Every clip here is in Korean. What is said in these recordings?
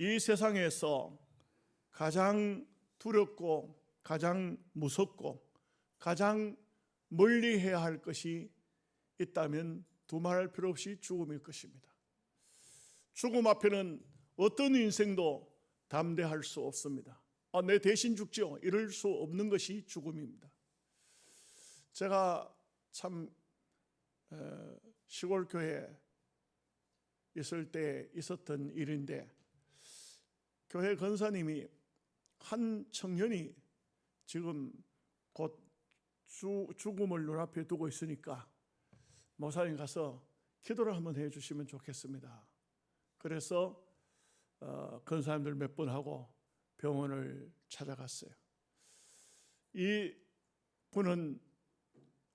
이 세상에서 가장 두렵고 가장 무섭고 가장 멀리 해야 할 것이 있다면 두말할 필요 없이 죽음일 것입니다. 죽음 앞에는 어떤 인생도 담대할 수 없습니다. 내 대신 죽죠, 이럴 수 없는 것이 죽음입니다. 제가 참 시골 교회에 있을 때 있었던 일인데, 교회 권사님이 한 청년이 지금 곧 죽음을 눈앞에 두고 있으니까 목사님 가서 기도를 한번 해주시면 좋겠습니다. 그래서 권사님들 몇 분 하고 병원을 찾아갔어요. 이 분은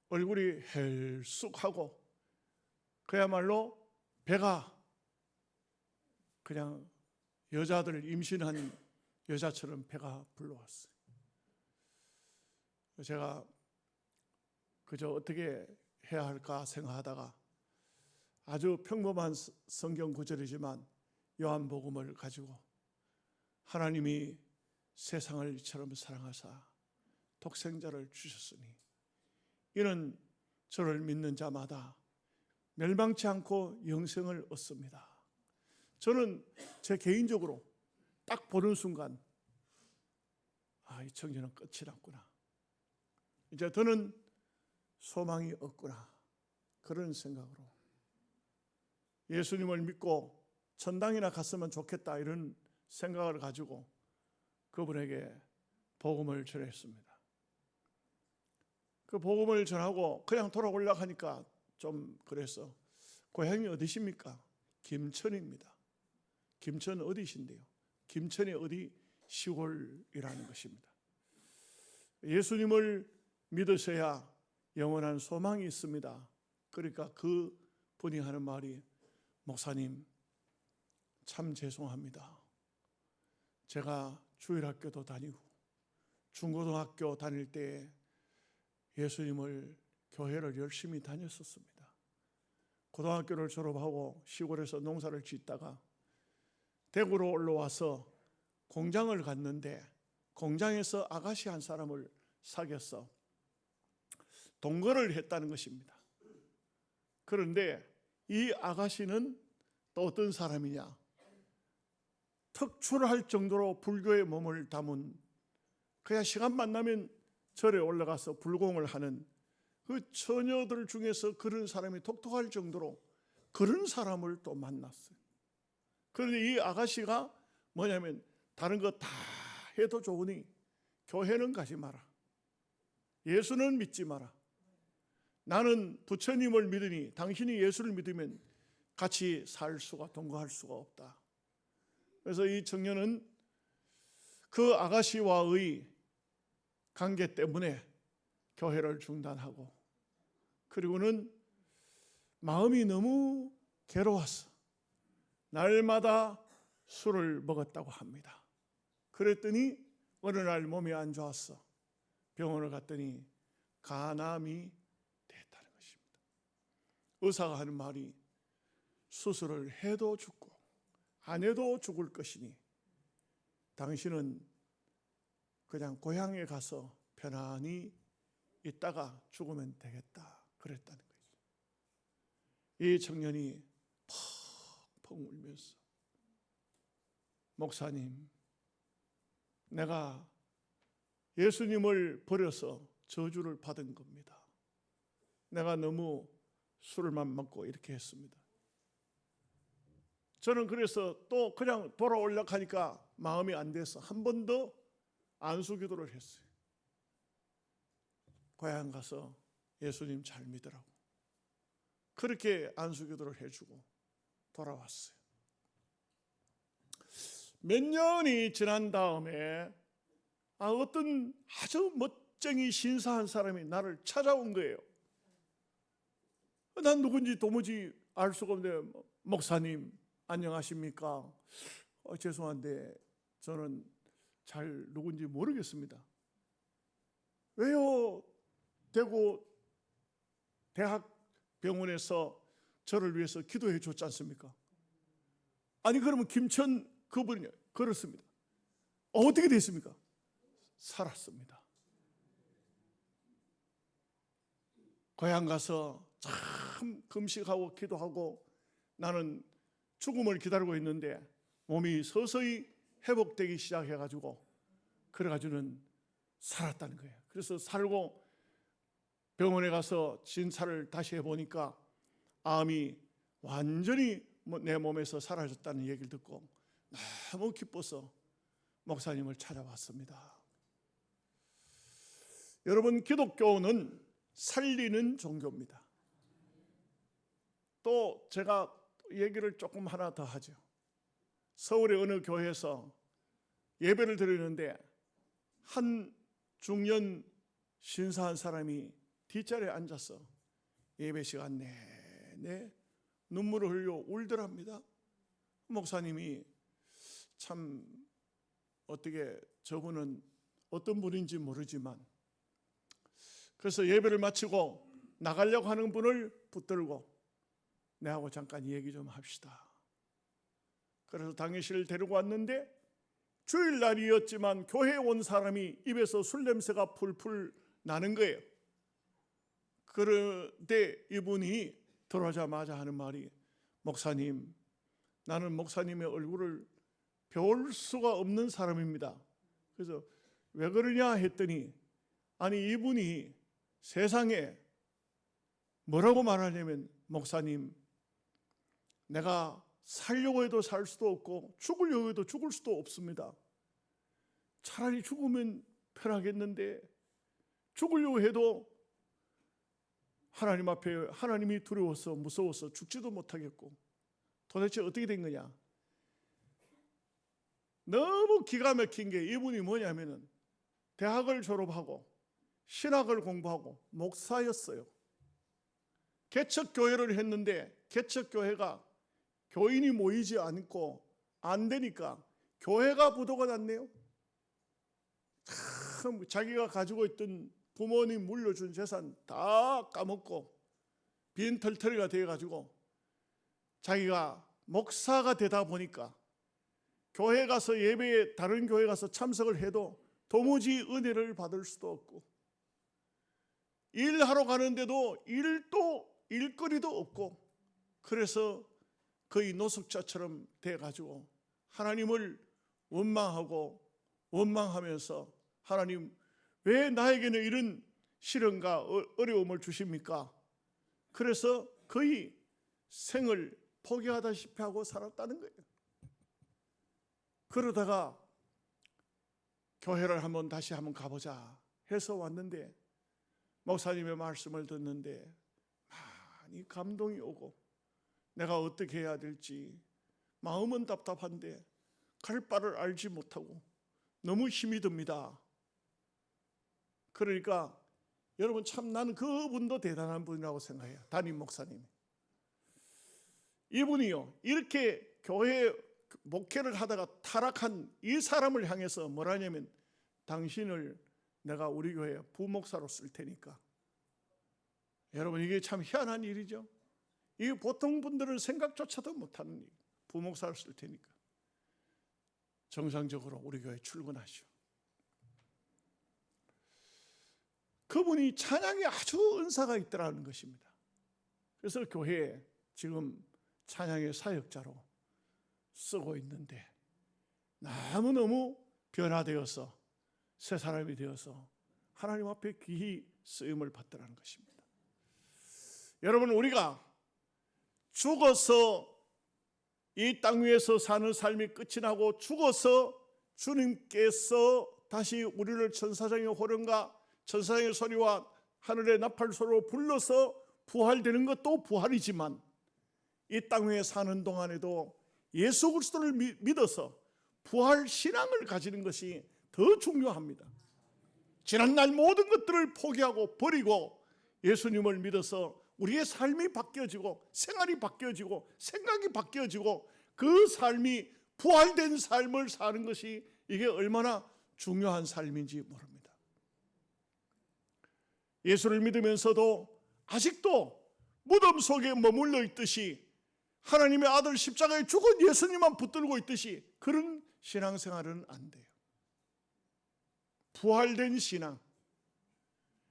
얼굴이 헬쑥하고 그야말로 배가 그냥 여자들 임신한 여자처럼 배가 불러왔어요. 제가 그저 어떻게 해야 할까 생각하다가 아주 평범한 성경 구절이지만 요한복음을 가지고 하나님이 세상을 이처럼 사랑하사 독생자를 주셨으니 이는 저를 믿는 자마다 멸망치 않고 영생을 얻습니다. 저는 제 개인적으로 딱 보는 순간 이 청년은 끝이 났구나, 이제 더는 소망이 없구나, 그런 생각으로 예수님을 믿고 천당이나 갔으면 좋겠다, 이런 생각을 가지고 그분에게 복음을 전했습니다. 그 복음을 전하고 그냥 돌아오려고 하니까 좀 그래서 고향이 어디십니까? 김천입니다. 김천 어디신데요? 김천이 어디 시골이라는 것입니다. 예수님을 믿으셔야 영원한 소망이 있습니다. 그러니까 그 분이 하는 말이, 목사님 참 죄송합니다. 제가 주일학교도 다니고 중고등학교 다닐 때 예수님을 교회를 열심히 다녔었습니다. 고등학교를 졸업하고 시골에서 농사를 짓다가 대구로 올라와서 공장을 갔는데 공장에서 아가씨 한 사람을 사귀어서 동거를 했다는 것입니다. 그런데 이 아가씨는 또 어떤 사람이냐, 특출할 정도로 불교에 몸을 담은, 그냥 시간만 나면 절에 올라가서 불공을 하는 그 처녀들 중에서 그런 사람이 독특할 정도로 그런 사람을 또 만났어요. 그런데 이 아가씨가 뭐냐면, 다른 거 다 해도 좋으니 교회는 가지 마라, 예수는 믿지 마라, 나는 부처님을 믿으니 당신이 예수를 믿으면 같이 살 수가, 동거할 수가 없다. 그래서 이 청년은 그 아가씨와의 관계 때문에 교회를 중단하고, 그리고는 마음이 너무 괴로워서 날마다 술을 먹었다고 합니다. 그랬더니 어느 날 몸이 안 좋았어. 병원을 갔더니 간암이 됐다는 것입니다. 의사가 하는 말이, 수술을 해도 죽고 안 해도 죽을 것이니 당신은 그냥 고향에 가서 편안히 있다가 죽으면 되겠다, 그랬다는 거죠. 이 청년이 펑펑 울면서, 목사님, 내가 예수님을 버려서 저주를 받은 겁니다. 내가 너무 술만 먹고 이렇게 했습니다. 저는 그래서 또 그냥 돌아오려고 하니까 마음이 안 돼서 한 번 더 안수기도를 했어요. 고향 가서 예수님 잘 믿으라고. 그렇게 안수기도를 해주고 돌아왔어요. 몇 년이 지난 다음에 어떤 아주 멋쟁이 신사한 사람이 나를 찾아온 거예요. 난 누군지 도무지 알 수가 없는데, 목사님 안녕하십니까? 죄송한데 저는 잘 누군지 모르겠습니다. 왜요? 대구 대학병원에서 저를 위해서 기도해 줬지 않습니까? 아니 그러면 김천 그분이 걸었습니다. 어떻게 됐습니까? 살았습니다. 고향 가서 참 금식하고 기도하고 나는 죽음을 기다리고 있는데 몸이 서서히 회복되기 시작해가지고 그래가지고는 살았다는 거예요. 그래서 살고 병원에 가서 진찰을 다시 해보니까 암이 완전히 내 몸에서 사라졌다는 얘기를 듣고 너무 기뻐서 목사님을 찾아왔습니다. 여러분, 기독교는 살리는 종교입니다. 또 제가 얘기를 조금 하나 더 하죠. 서울의 어느 교회에서 예배를 드리는데 한 중년 신사한 사람이 뒷자리에 앉아서 예배 시간 내내 눈물을 흘려 울더랍니다. 목사님이 참 어떻게 저분은 어떤 분인지 모르지만 그래서 예배를 마치고 나가려고 하는 분을 붙들고 내하고 잠깐 얘기 좀 합시다. 그래서 당신을 데리고 왔는데 주일날이었지만 교회에 온 사람이 입에서 술 냄새가 풀풀 나는 거예요. 그런데 이분이 들어오자마자 하는 말이 목사님, 나는 목사님의 얼굴을 볼 수가 없는 사람입니다. 그래서 왜 그러냐 했더니 아니 이분이 세상에 뭐라고 말하냐면 목사님, 내가 살려고 해도 살 수도 없고 죽으려고 해도 죽을 수도 없습니다. 차라리 죽으면 편하겠는데 죽으려고 해도 하나님 앞에 하나님이 두려워서 무서워서 죽지도 못하겠고 도대체 어떻게 된 거냐. 너무 기가 막힌 게 이분이 뭐냐면은 대학을 졸업하고 신학을 공부하고 목사였어요. 개척교회를 했는데 개척교회가 교인이 모이지 않고 안 되니까 교회가 부도가 났네요. 참 자기가 가지고 있던 부모님 물려준 재산 다 까먹고 빈털터리가 되어가지고 자기가 목사가 되다 보니까 교회 가서 예배에 다른 교회 가서 참석을 해도 도무지 은혜를 받을 수도 없고 일하러 가는데도 일거리도 없고 그래서 거의 노숙자처럼 돼가지고 하나님을 원망하면서 하나님 왜 나에게는 이런 시련과 어려움을 주십니까? 그래서 거의 생을 포기하다시피 하고 살았다는 거예요. 그러다가 교회를 다시 한번 가보자 해서 왔는데 목사님의 말씀을 듣는데 많이 감동이 오고 내가 어떻게 해야 될지 마음은 답답한데 갈 바를 알지 못하고 너무 힘이 듭니다. 그러니까 여러분 참 나는 그분도 대단한 분이라고 생각해요. 담임 목사님. 이분이요 이렇게 교회 목회를 하다가 타락한 이 사람을 향해서 뭐라냐면 당신을 내가 우리 교회 부목사로 쓸 테니까. 여러분 이게 참 희한한 일이죠. 이 보통 분들은 생각조차도 못하는 일. 부목사로 쓸 테니까 정상적으로 우리 교회 출근하시오. 그분이 찬양에 아주 은사가 있더라는 것입니다. 그래서 교회에 지금 찬양의 사역자로 쓰고 있는데 너무너무 변화되어서 새 사람이 되어서 하나님 앞에 귀히 쓰임을 받더라는 것입니다. 여러분 우리가 죽어서 이 땅 위에서 사는 삶이 끝이 나고 죽어서 주님께서 다시 우리를 천사장의 호령과 천사장의 소리와 하늘의 나팔소리로 불러서 부활되는 것도 부활이지만 이 땅 위에 사는 동안에도 예수 그리스도를 믿어서 부활 신앙을 가지는 것이 더 중요합니다. 지난날 모든 것들을 포기하고 버리고 예수님을 믿어서 우리의 삶이 바뀌어지고 생활이 바뀌어지고 생각이 바뀌어지고 그 삶이 부활된 삶을 사는 것이 이게 얼마나 중요한 삶인지 모릅니다. 예수를 믿으면서도 아직도 무덤 속에 머물러 있듯이 하나님의 아들 십자가에 죽은 예수님만 붙들고 있듯이 그런 신앙생활은 안 돼요. 부활된 신앙,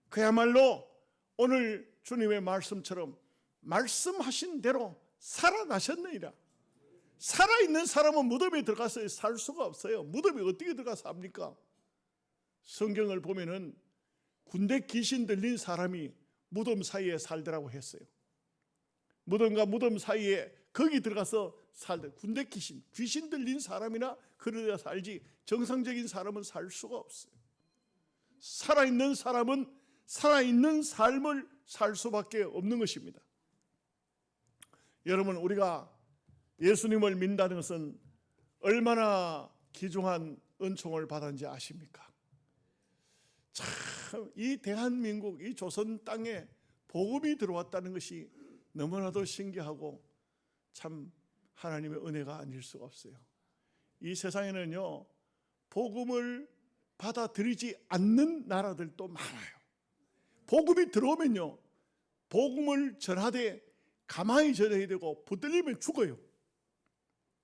그야말로 오늘 주님의 말씀처럼 말씀하신 대로 살아나셨느니라. 살아있는 사람은 무덤에 들어가서 살 수가 없어요. 무덤에 어떻게 들어가서 삽니까? 성경을 보면은 군대 귀신 들린 사람이 무덤 사이에 살더라고 했어요. 무덤과 무덤 사이에 거기 들어가서 살더. 군대 귀신 들린 사람이나 그러다 살지 정상적인 사람은 살 수가 없어요. 살아있는 사람은 살아있는 삶을 살 수밖에 없는 것입니다. 여러분, 우리가 예수님을 믿는다는 것은 얼마나 귀중한 은총을 받았는지 아십니까? 참, 이 대한민국, 이 조선 땅에 복음이 들어왔다는 것이 너무나도 신기하고 참 하나님의 은혜가 아닐 수가 없어요. 이 세상에는요, 복음을 받아들이지 않는 나라들도 많아요. 복음이 들어오면요, 복음을 전하되 가만히 전해야 되고 붙들리면 죽어요.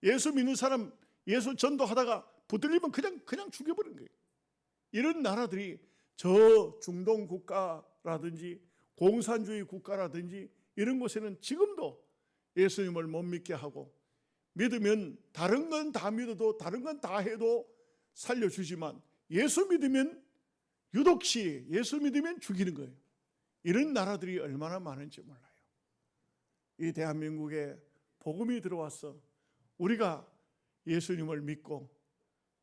예수 믿는 사람 예수 전도하다가 붙들리면 그냥 죽여버리는 거예요. 이런 나라들이 저 중동 국가라든지 공산주의 국가라든지 이런 곳에는 지금도 예수님을 못 믿게 하고, 믿으면 다른 건 다 믿어도 다른 건 다 해도 살려주지만 예수 믿으면 유독시 예수 믿으면 죽이는 거예요. 이런 나라들이 얼마나 많은지 몰라요. 이 대한민국에 복음이 들어와서 우리가 예수님을 믿고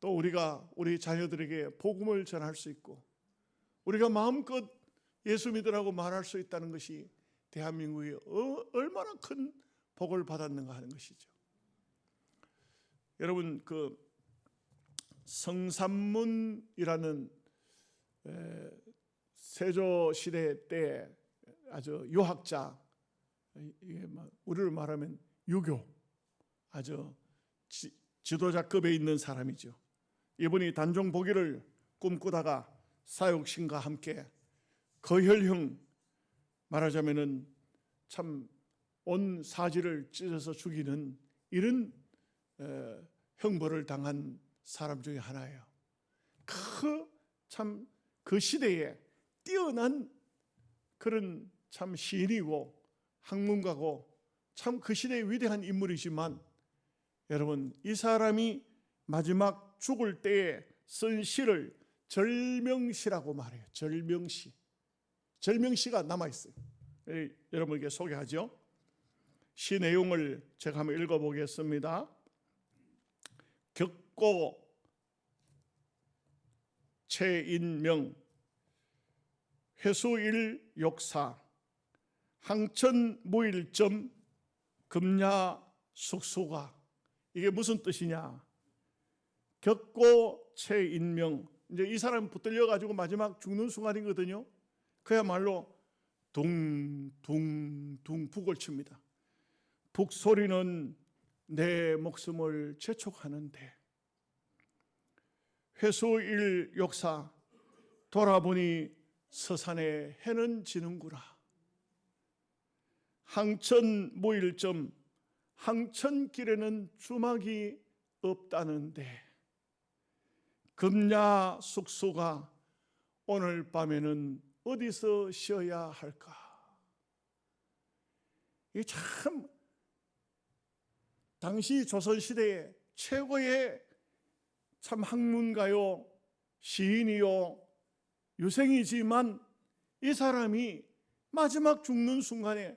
또 우리가 우리 자녀들에게 복음을 전할 수 있고 우리가 마음껏 예수 믿으라고 말할 수 있다는 것이 대한민국이 얼마나 큰 복을 받았는가 하는 것이죠. 여러분, 그 성삼문이라는 세조 시대 때 아주 유학자, 우리를 말하면 유교, 아주 지도자급에 있는 사람이죠. 이분이 단종 복위를 꿈꾸다가 사육신과 함께 거혈형, 말하자면은 참 온 사지를 찢어서 죽이는 이런 형벌을 당한 사람 중에 하나예요. 참 그 시대에 뛰어난 그런 참 시인이고 학문가고 참 그 시대의 위대한 인물이지만, 여러분, 이 사람이 마지막 죽을 때에 쓴 시를 절명시라고 말해요. 절명시가 남아있어요. 여러분에게 소개하죠. 시 내용을 제가 한번 읽어보겠습니다. 격고 최인명 회수일 욕사 항천무일점 금야숙수가. 이게 무슨 뜻이냐? 격고 최인명, 이제 이 사람 붙들려 가지고 마지막 죽는 순간이거든요. 그야말로 둥둥둥 북을 칩니다. 북소리는 내 목숨을 재촉하는데 회수일 역사 돌아보니 서산에 해는 지는구나. 항천무일점, 항천길에는 주막이 없다는데 금야숙수가 오늘 밤에는 어디서 쉬어야 할까? 이 참 당시 조선시대의 최고의 참 학문가요, 시인이요, 유생이지만 이 사람이 마지막 죽는 순간에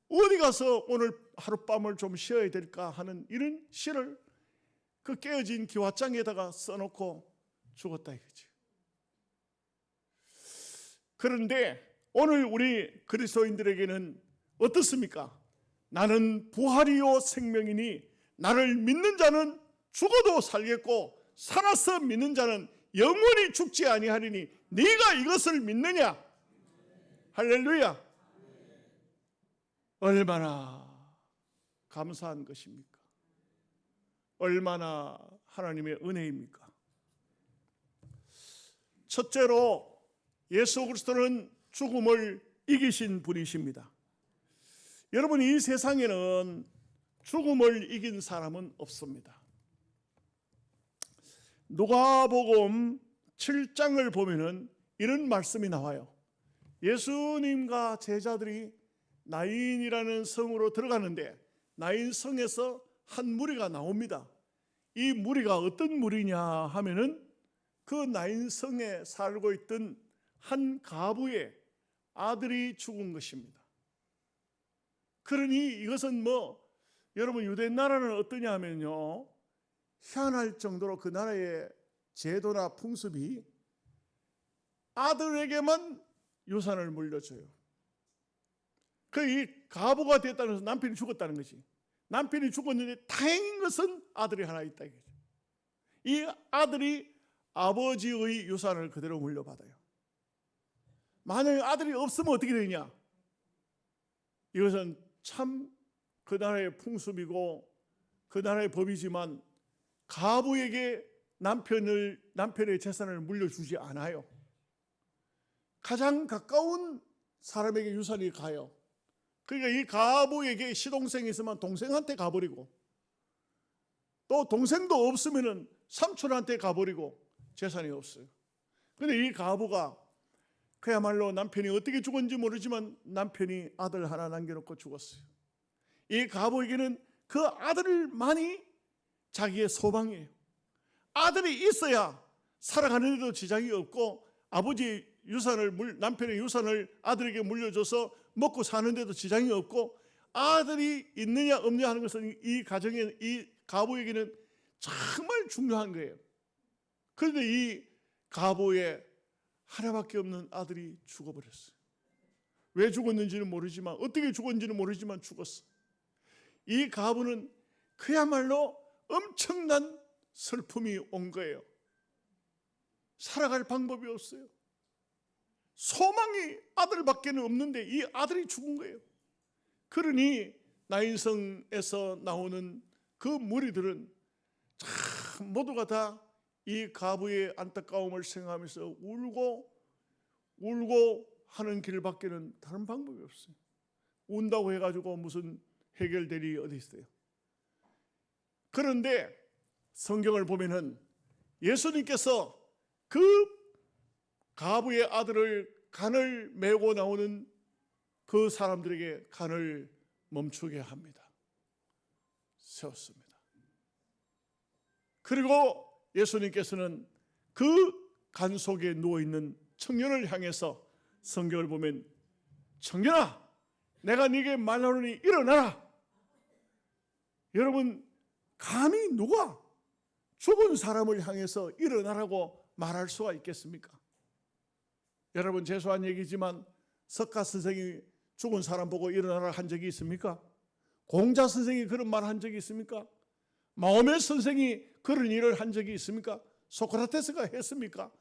어디 가서 오늘 하룻밤을 좀 쉬어야 될까 하는 이런 시를 그 깨어진 기와장에다가 써놓고 죽었다 이거지. 그런데 오늘 우리 그리스도인들에게는 어떻습니까? 나는 부활이요 생명이니 나를 믿는 자는 죽어도 살겠고 살아서 믿는 자는 영원히 죽지 아니하리니 네가 이것을 믿느냐? 할렐루야. 얼마나 감사한 것입니까? 얼마나 하나님의 은혜입니까? 첫째로 예수 그리스도는 죽음을 이기신 분이십니다. 여러분, 이 세상에는 죽음을 이긴 사람은 없습니다. 누가복음 7장을 보면은 이런 말씀이 나와요. 예수님과 제자들이 나인이라는 성으로 들어가는데 나인 성에서 한 무리가 나옵니다. 이 무리가 어떤 무리냐 하면은 그 나인 성에 살고 있던 한 가부의 아들이 죽은 것입니다. 그러니 이것은 여러분 유대 나라는 어떠냐 하면요, 희한할 정도로 그 나라의 제도나 풍습이 아들에게만 유산을 물려줘요. 이 가부가 됐다는 것은 남편이 죽었다는 것이. 남편이 죽었는데 다행인 것은 아들이 하나 있다 이거죠. 이 아들이 아버지의 유산을 그대로 물려받아요. 만약에 아들이 없으면 어떻게 되느냐? 이것은 참 그 나라의 풍습이고 그 나라의 법이지만 가부에게 남편의 재산을 물려주지 않아요. 가장 가까운 사람에게 유산이 가요. 그러니까 이 가부에게 시동생이 있으면 동생한테 가버리고, 또 동생도 없으면 삼촌한테 가버리고 재산이 없어요. 그런데 이 가부가 그야말로 남편이 어떻게 죽었는지 모르지만 남편이 아들 하나 남겨놓고 죽었어요. 이 가부에게는 그 아들만이 자기의 소망이에요. 아들이 있어야 살아가는 데도 지장이 없고 아버지 남편의 유산을 아들에게 물려줘서 먹고 사는 데도 지장이 없고, 아들이 있느냐 없느냐 하는 것은 이 가정에, 이 가부에게는 정말 중요한 거예요. 그런데 이 가부의 하나밖에 없는 아들이 죽어버렸어요. 왜 죽었는지는 모르지만, 어떻게 죽었는지는 모르지만 죽었어. 이 가부는 그야말로 엄청난 슬픔이 온 거예요. 살아갈 방법이 없어요. 소망이 아들밖에는 없는데 이 아들이 죽은 거예요. 그러니 나인성에서 나오는 그 무리들은 참 모두가 다 이 가부의 안타까움을 생각하면서 울고 하는 길밖에는 다른 방법이 없어요. 운다고 해가지고 무슨 해결될 일이 어디 있어요. 그런데 성경을 보면은 예수님께서 그 가부의 아들을 간을 메고 나오는 그 사람들에게 간을 멈추게 합니다. 세웠습니다. 그리고 예수님께서는 그 간 속에 누워있는 청년을 향해서 성경을 보면, 청년아, 내가 네게 말하노니 일어나라. 여러분, 감히 누가 죽은 사람을 향해서 일어나라고 말할 수가 있겠습니까? 여러분, 죄송한 얘기지만 석가 선생이 죽은 사람 보고 일어나라 한 적이 있습니까? 공자 선생이 그런 말 한 적이 있습니까? 마호메 선생이 그런 일을 한 적이 있습니까? 소크라테스가 했습니까?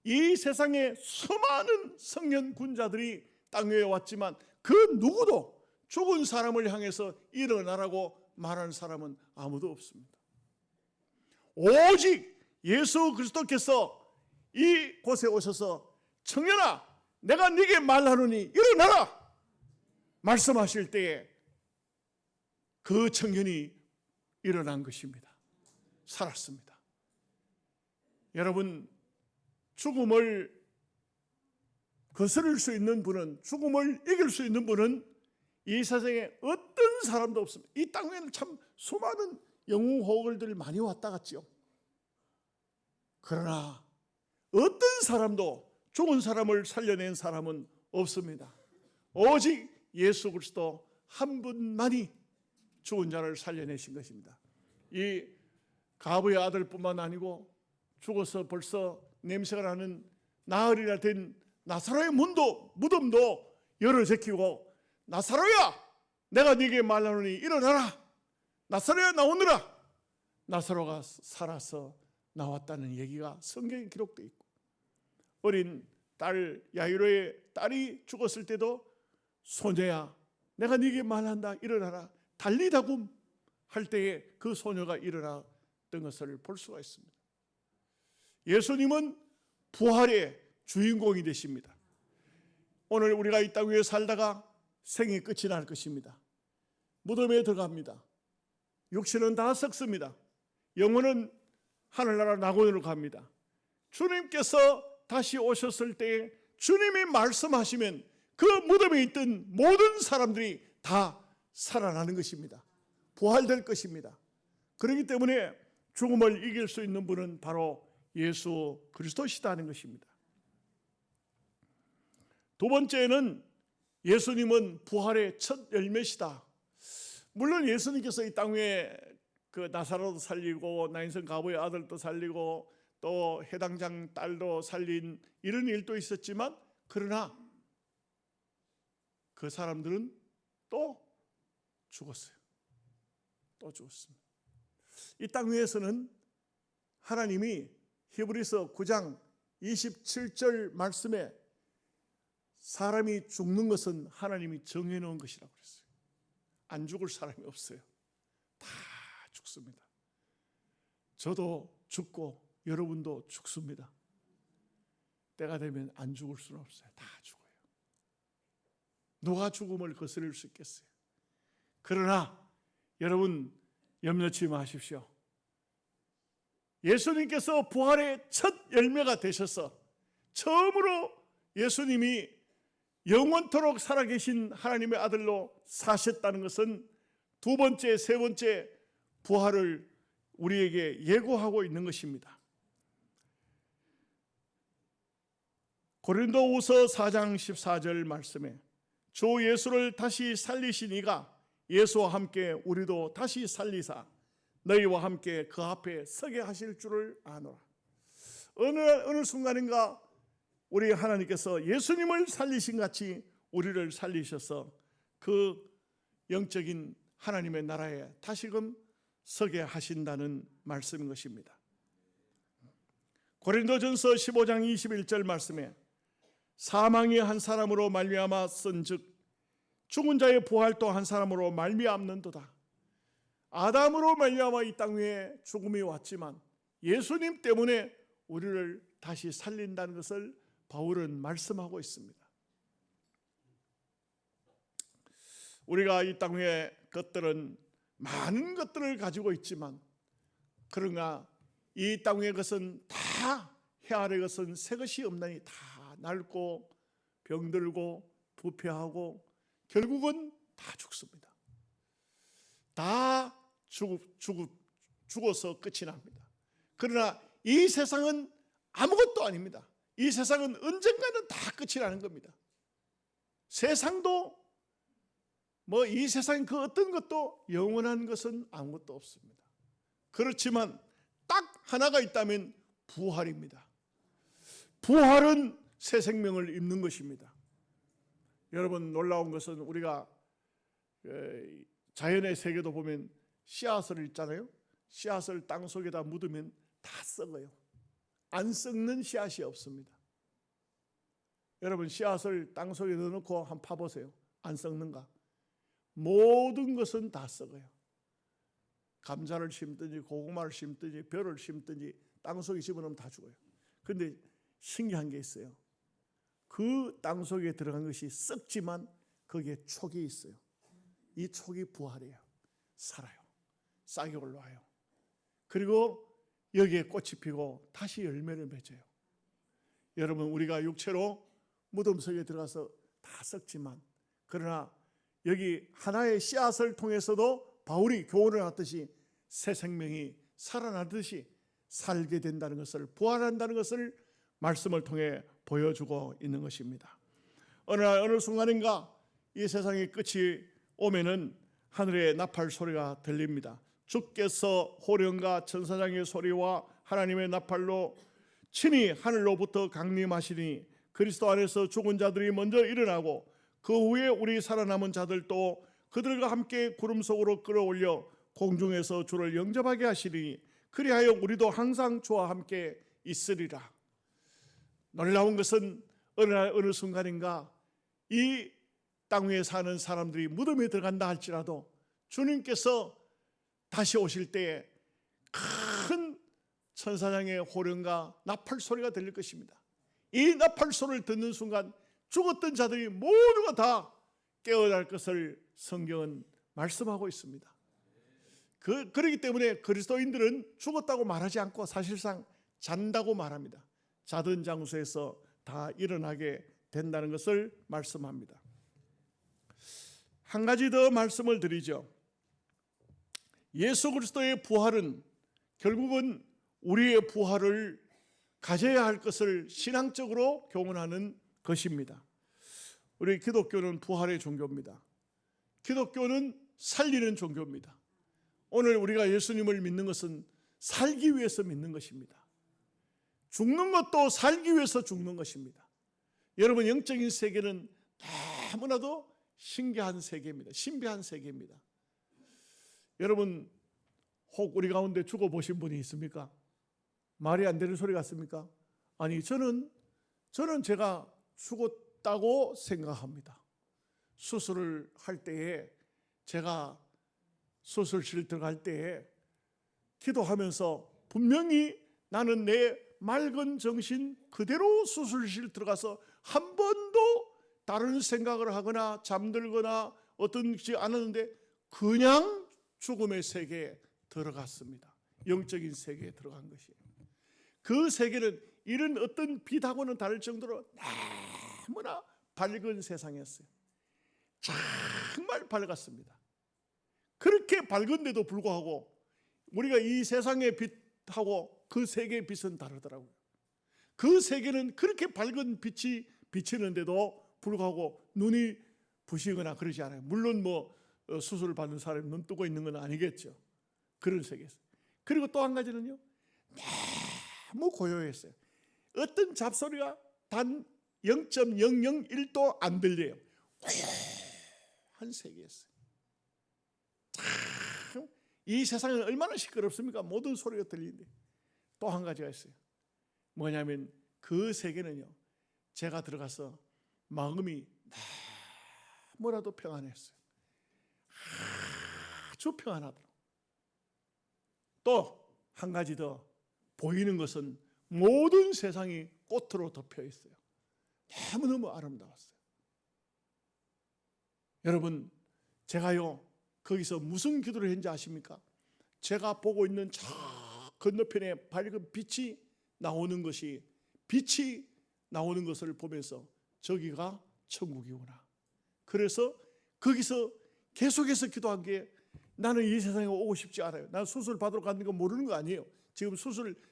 이 세상에 수많은 성년 군자들이 땅 위에 왔지만 그 누구도 죽은 사람을 향해서 일어나라고 말하는 사람은 아무도 없습니다. 오직 예수 그리스도께서 이곳에 오셔서 청년아, 내가 네게 말하노니 일어나라 말씀하실 때에 그 청년이 일어난 것입니다. 살았습니다. 여러분, 죽음을 거스를 수 있는 분은, 죽음을 이길 수 있는 분은 이 세상에 어떤 사람도 없습니다. 이 땅에는 참 수많은 영웅호걸들이 많이 왔다 갔지요. 그러나 어떤 사람도 죽은 사람을 살려낸 사람은 없습니다. 오직 예수 그리스도 한 분만이 죽은 자를 살려내신 것입니다. 이 가부의 아들뿐만 아니고 죽어서 벌써 냄새가 나는 나흘이나 된 나사로의 무덤도 열어 제키고, 나사로야, 내가 네게 말하노니 일어나라. 나사로야, 나오너라. 나사로가 살아서 나왔다는 얘기가 성경에 기록되어 있고, 어린 딸 야이로의 딸이 죽었을 때도 소녀야, 내가 네게 말한다, 일어나라. 달리다굼 할 때에 그 소녀가 일어났던 것을 볼 수가 있습니다. 예수님은 부활의 주인공이 되십니다. 오늘 우리가 이 땅 위에 살다가 생이 끝이 날 것입니다. 무덤에 들어갑니다. 육신은 다 썩습니다. 영혼은 하늘나라 낙원으로 갑니다. 주님께서 다시 오셨을 때에 주님이 말씀하시면 그 무덤에 있던 모든 사람들이 다 살아나는 것입니다. 부활될 것입니다. 그렇기 때문에 죽음을 이길 수 있는 분은 바로 예수 그리스도시다는 것입니다. 두 번째는 예수님은 부활의 첫 열매시다. 물론 예수님께서 이 땅에 그 나사로도 살리고 나인성 가부의 아들도 살리고 또 해당장 딸도 살린 이런 일도 있었지만, 그러나 그 사람들은 또 죽었어요. 또 죽었습니다. 이 땅 위에서는 하나님이 히브리서 9장 27절 말씀에 사람이 죽는 것은 하나님이 정해놓은 것이라고 그랬어요. 안 죽을 사람이 없어요. 다 죽습니다. 저도 죽고 여러분도 죽습니다. 때가 되면 안 죽을 수는 없어요. 다 죽어요. 누가 죽음을 거스릴 수 있겠어요? 그러나 여러분 염려치 마십시오. 예수님께서 부활의 첫 열매가 되셔서 처음으로 예수님이 영원토록 살아계신 하나님의 아들로 사셨다는 것은 두 번째, 세 번째 부활을 우리에게 예고하고 있는 것입니다. 고린도후서 4장 14절 말씀에 주 예수를 다시 살리신 이가 예수와 함께 우리도 다시 살리사 너희와 함께 그 앞에 서게 하실 줄을 아노라. 어느 순간인가 우리 하나님께서 예수님을 살리신 같이 우리를 살리셔서 그 영적인 하나님의 나라에 다시금 서게 하신다는 말씀인 것입니다. 고린도전서 15장 21절 말씀에 사망이 한 사람으로 말미암아 쓴즉 죽은 자의 부활도 한 사람으로 말미암는도다. 아담으로 말미암아 이 땅 위에 죽음이 왔지만 예수님 때문에 우리를 다시 살린다는 것을 바울은 말씀하고 있습니다. 우리가 이 땅 위에 것들은 많은 것들을 가지고 있지만, 그러나 이 땅 위의 것은 다 해아래 것은 새 것이 없나니 다 낡고 병들고 부패하고 결국은 다 죽습니다. 다 죽어서 끝이 납니다. 그러나 이 세상은 아무것도 아닙니다. 이 세상은 언젠가는 다 끝이 나는 겁니다. 세상도 이 세상 그 어떤 것도 영원한 것은 아무것도 없습니다. 그렇지만 딱 하나가 있다면 부활입니다. 부활은 새 생명을 입는 것입니다. 여러분, 놀라운 것은 우리가 자연의 세계도 보면 씨앗을 있잖아요. 씨앗을 땅 속에다 묻으면 다 썩어요. 안 썩는 씨앗이 없습니다. 여러분, 씨앗을 땅 속에 넣어놓고 한번 파보세요. 안 썩는가? 모든 것은 다 썩어요. 감자를 심든지 고구마를 심든지 벼를 심든지 땅 속에 집어넣으면 다 죽어요. 그런데 신기한 게 있어요. 그 땅 속에 들어간 것이 썩지만 거기에 촉이 있어요. 이 촉이 부활이에요. 살아요. 싹이 올라와요. 그리고 여기에 꽃이 피고 다시 열매를 맺어요. 여러분, 우리가 육체로 무덤 속에 들어가서 다 썩지만, 그러나 여기 하나의 씨앗을 통해서도 바울이 교훈을 하듯이 새 생명이 살아나듯이 살게 된다는 것을, 부활한다는 것을 말씀을 통해 보여주고 있는 것입니다. 어느 순간인가 이 세상의 끝이 오면은 하늘의 나팔 소리가 들립니다. 주께서 호령과 천사장의 소리와 하나님의 나팔로 친히 하늘로부터 강림하시니 그리스도 안에서 죽은 자들이 먼저 일어나고 그 후에 우리 살아남은 자들도 그들과 함께 구름 속으로 끌어올려 공중에서 주를 영접하게 하시리니 그리하여 우리도 항상 주와 함께 있으리라. 놀라운 것은 어느 순간인가 이 땅 위에 사는 사람들이 무덤에 들어간다 할지라도 주님께서 다시 오실 때에 큰 천사장의 호령과 나팔 소리가 들릴 것입니다. 이 나팔 소리를 듣는 순간 죽었던 자들이 모두가 다 깨어날 것을 성경은 말씀하고 있습니다. 그렇기 때문에 그리스도인들은 죽었다고 말하지 않고 사실상 잔다고 말합니다. 자던 장소에서 다 일어나게 된다는 것을 말씀합니다. 한 가지 더 말씀을 드리죠. 예수 그리스도의 부활은 결국은 우리의 부활을 가져야 할 것을 신앙적으로 교훈하는 것입니다. 우리 기독교는 부활의 종교입니다. 기독교는 살리는 종교입니다. 오늘 우리가 예수님을 믿는 것은 살기 위해서 믿는 것입니다. 죽는 것도 살기 위해서 죽는 것입니다. 여러분, 영적인 세계는 너무나도 신기한 세계입니다. 신비한 세계입니다. 여러분, 혹 우리 가운데 죽어보신 분이 있습니까? 말이 안 되는 소리 같습니까? 아니, 저는 제가 죽었다고 생각합니다. 수술을 할 때에, 제가 수술실 들어갈 때에 기도하면서 분명히 나는 내 맑은 정신 그대로 수술실 들어가서 한 번도 다른 생각을 하거나 잠들거나 어떤지 않았는데 그냥 죽음의 세계에 들어갔습니다. 영적인 세계에 들어간 것이에요. 그 세계는 이런 어떤 빛하고는 다를 정도로 너무나 밝은 세상이었어요. 정말 밝았습니다. 그렇게 밝은데도 불구하고 우리가 이 세상의 빛하고 그 세계의 빛은 다르더라고요. 그 세계는 그렇게 밝은 빛이 비치는데도 불구하고 눈이 부시거나 그러지 않아요. 물론 수술을 받는 사람이 눈 뜨고 있는 건 아니겠죠. 그런 세계에서. 그리고 또 한 가지는요, 너무 고요했어요. 어떤 잡소리가 단 0.001도 안 들려요. 고요한 세계였어요. 참, 이 세상은 얼마나 시끄럽습니까? 모든 소리가 들리는데. 또 한 가지가 있어요. 뭐냐면 그 세계는요, 제가 들어가서 마음이 너무나도 평안했어요. 아주 평안하더라고요. 또 한 가지 더 보이는 것은 모든 세상이 꽃으로 덮여 있어요. 너무너무 아름다웠어요. 여러분, 제가요 거기서 무슨 기도를 했는지 아십니까? 제가 보고 있는 저 건너편에 밝은 빛이 나오는 것을 보면서 저기가 천국이구나. 그래서 거기서 계속해서 기도한 게, 나는 이 세상에 오고 싶지 않아요. 난 수술 받으러 가는 거 모르는 거 아니에요. 지금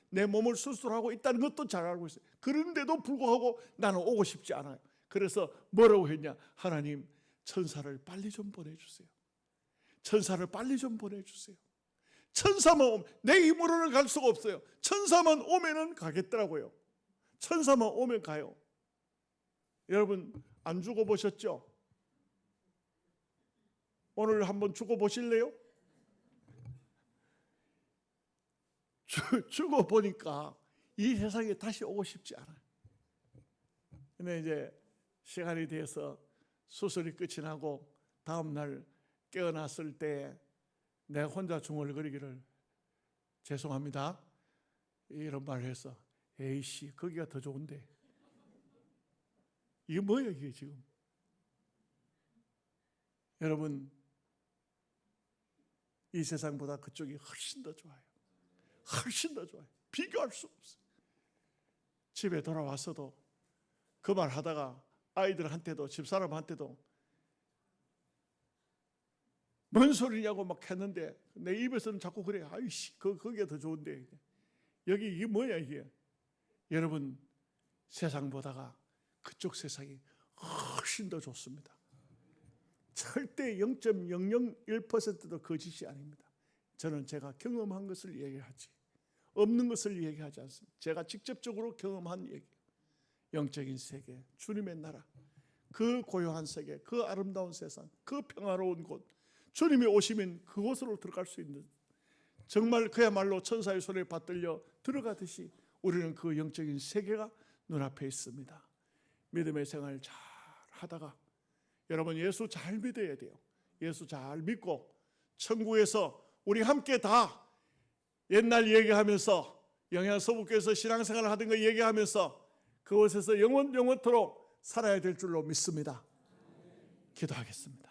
내 몸을 수술하고 있다는 것도 잘 알고 있어요. 그런데도 불구하고 나는 오고 싶지 않아요. 그래서 뭐라고 했냐? 하나님, 천사를 빨리 좀 보내주세요. 천사를 빨리 좀 보내주세요. 천사만 오면, 내 힘으로는 갈 수가 없어요. 천사만 오면은 가겠더라고요. 천사만 오면 가요. 여러분, 안 죽어보셨죠? 오늘 한번 죽어보실래요? 죽어보니까 이 세상에 다시 오고 싶지 않아요. 근데 이제 시간이 돼서 수술이 끝이 나고 다음날 깨어났을 때 내가 혼자 중얼거리기를, 죄송합니다, 이런 말을 해서, 에이씨, 거기가 더 좋은데. 이게 뭐예요, 이게 지금? 여러분, 이 세상보다 그쪽이 훨씬 더 좋아요. 훨씬 더 좋아요. 비교할 수 없어요. 집에 돌아왔어도 그 말 하다가 아이들한테도 집사람한테도 뭔 소리냐고 막 했는데 내 입에서는 자꾸 그래. 아이씨, 거기가 더 좋은데. 여기 이게 뭐야 이게. 여러분, 세상보다가 그쪽 세상이 훨씬 더 좋습니다. 절대 0.001%도 거짓이 아닙니다. 저는 제가 경험한 것을 얘기하지, 없는 것을 얘기하지 않습니다. 제가 직접적으로 경험한 얘기. 영적인 세계, 주님의 나라, 그 고요한 세계, 그 아름다운 세상, 그 평화로운 곳, 주님이 오시면 그곳으로 들어갈 수 있는, 정말 그야말로 천사의 손에 받들려 들어가듯이 우리는 그 영적인 세계가 눈앞에 있습니다. 믿음의 생활 잘 하다가, 여러분, 예수 잘 믿어야 돼요. 예수 잘 믿고 천국에서 우리 함께 다 옛날 얘기하면서, 영양서북교에서 신앙생활을 하던 거 얘기하면서 그곳에서 영원토록 살아야 될 줄로 믿습니다. 기도하겠습니다.